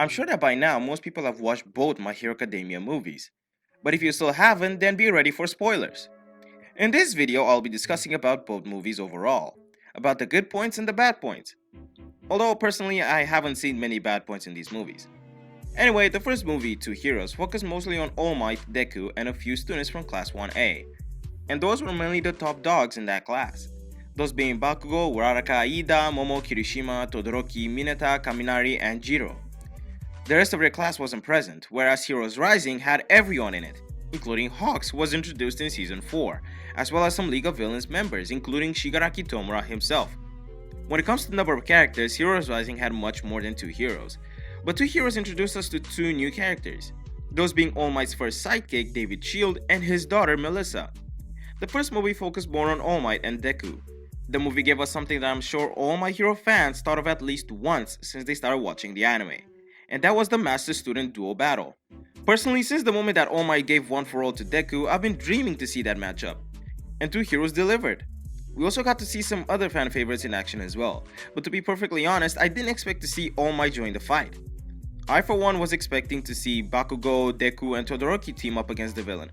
I'm sure that by now most people have watched both My Hero Academia movies, but if you still haven't, then be ready for spoilers. In this video, I'll be discussing about both movies overall, about the good points and the bad points. Although personally, I haven't seen many bad points in these movies. Anyway, the first movie, Two Heroes, focused mostly on All Might, Deku, and a few students from Class 1A. And those were mainly the top dogs in that class. Those being Bakugo, Uraraka Aida, Momo, Kirishima, Todoroki, Mineta, Kaminari, and Jiro. The rest of their class wasn't present, whereas Heroes Rising had everyone in it, including Hawks, who was introduced in Season 4, as well as some League of Villains members, including Shigaraki Tomura himself. When it comes to the number of characters, Heroes Rising had much more than two heroes, but Two Heroes introduced us to two new characters, those being All Might's first sidekick, David Shield, and his daughter, Melissa. The first movie focused more on All Might and Deku. The movie gave us something that I'm sure all My Hero fans thought of at least once since they started watching the anime, and that was the master-student duo battle. Personally, since the moment that All Might gave One for All to Deku, I've been dreaming to see that matchup, and Two Heroes delivered. We also got to see some other fan favorites in action as well, but to be perfectly honest, I didn't expect to see All Might join the fight. I for one was expecting to see Bakugo, Deku, and Todoroki team up against the villain,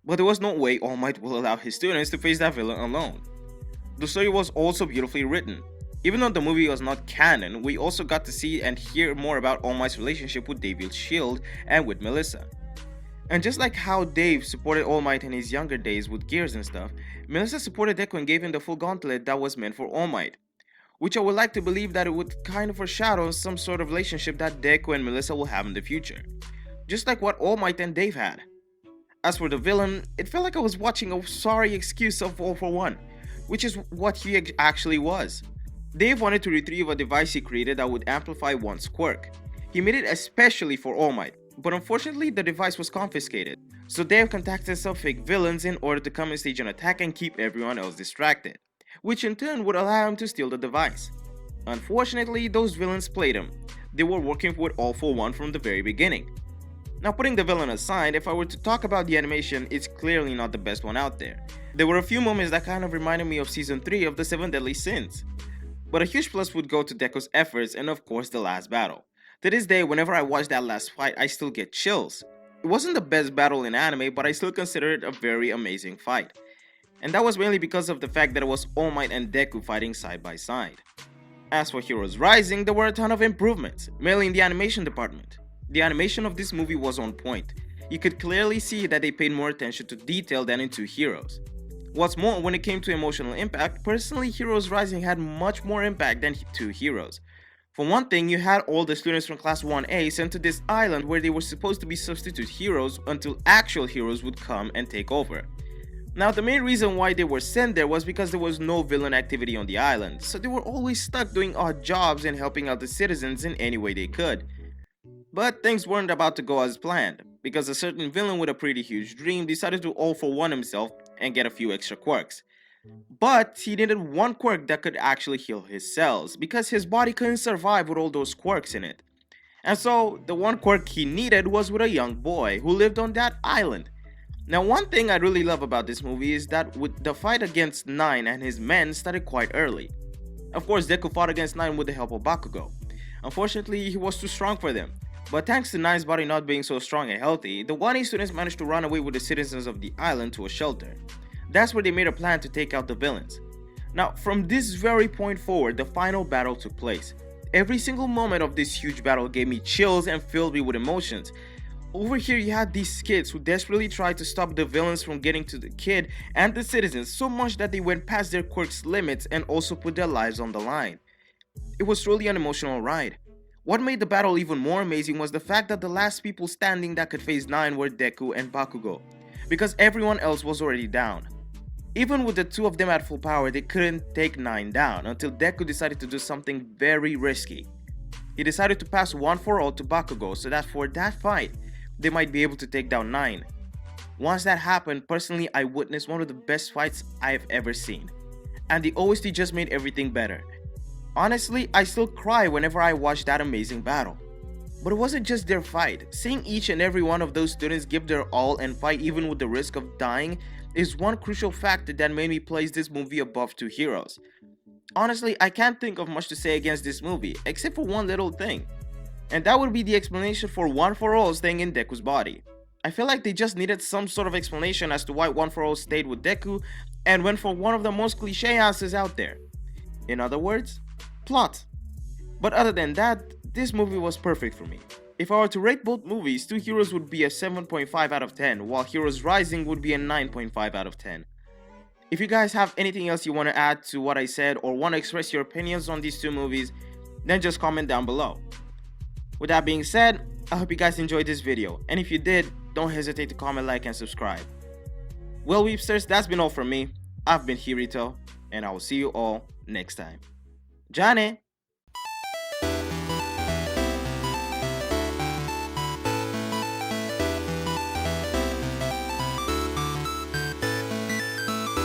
but there was no way All Might will allow his students to face that villain alone. The story was also beautifully written. Even though the movie was not canon, we also got to see and hear more about All Might's relationship with David Shield and with Melissa. And just like how Dave supported All Might in his younger days with gears and stuff, Melissa supported Deku and gave him the full gauntlet that was meant for All Might, which I would like to believe that it would kind of foreshadow some sort of relationship that Deku and Melissa will have in the future, just like what All Might and Dave had. As for the villain, it felt like I was watching a sorry excuse of All for One, which is what he actually was. Dave wanted to retrieve a device he created that would amplify one's quirk. He made it especially for All Might, but unfortunately the device was confiscated, so Dave contacted some fake villains in order to come and stage an attack and keep everyone else distracted, which in turn would allow him to steal the device. Unfortunately, those villains played him. They were working with All for One from the very beginning. Now, putting the villain aside, if I were to talk about the animation, it's clearly not the best one out there. There were a few moments that kind of reminded me of Season 3 of the 7 Deadly Sins. But a huge plus would go to Deku's efforts and of course the last battle. To this day, whenever I watch that last fight, I still get chills. It wasn't the best battle in anime, but I still consider it a very amazing fight. And that was mainly because of the fact that it was All Might and Deku fighting side by side. As for Heroes Rising, there were a ton of improvements, mainly in the animation department. The animation of this movie was on point. You could clearly see that they paid more attention to detail than in Two Heroes. What's more, when it came to emotional impact, personally Heroes Rising had much more impact than Two Heroes. For one thing, you had all the students from Class 1A sent to this island where they were supposed to be substitute heroes until actual heroes would come and take over. Now, the main reason why they were sent there was because there was no villain activity on the island, so they were always stuck doing odd jobs and helping out the citizens in any way they could. But things weren't about to go as planned, because a certain villain with a pretty huge dream decided to All for One himself and get a few extra quirks. But he needed one quirk that could actually heal his cells, because his body couldn't survive with all those quirks in it. And so, the one quirk he needed was with a young boy who lived on that island. Now, one thing I really love about this movie is that the fight against Nine and his men started quite early. Of course, Deku fought against Nine with the help of Bakugo. Unfortunately, he was too strong for them. But thanks to Nine's body not being so strong and healthy, the 1A students managed to run away with the citizens of the island to a shelter. That's where they made a plan to take out the villains. Now, from this very point forward, the final battle took place. Every single moment of this huge battle gave me chills and filled me with emotions. Over here you had these kids who desperately tried to stop the villains from getting to the kid and the citizens so much that they went past their quirk's limits and also put their lives on the line. It was truly an emotional ride. What made the battle even more amazing was the fact that the last people standing that could face Nine were Deku and Bakugo, because everyone else was already down. Even with the two of them at full power, they couldn't take Nine down until Deku decided to do something very risky. He decided to pass One for All to Bakugo so that for that fight, they might be able to take down Nine. Once that happened, personally I witnessed one of the best fights I've ever seen, and the OST just made everything better. Honestly, I still cry whenever I watch that amazing battle. But it wasn't just their fight. Seeing each and every one of those students give their all and fight even with the risk of dying is one crucial factor that made me place this movie above Two Heroes. Honestly, I can't think of much to say against this movie, except for one little thing. And that would be the explanation for One For All staying in Deku's body. I feel like they just needed some sort of explanation as to why One For All stayed with Deku and went for one of the most cliche answers out there. In other words, plot. But other than that, this movie was perfect for me. If I were to rate both movies, Two Heroes would be a 7.5 out of 10, while Heroes Rising would be a 9.5 out of 10. If you guys have anything else you want to add to what I said or want to express your opinions on these two movies, then just comment down below. With that being said, I hope you guys enjoyed this video, and if you did, don't hesitate to comment, like, and subscribe. Well, weebsters, that's been all from me. I've been Hirito, and I will see you all next time. Jane!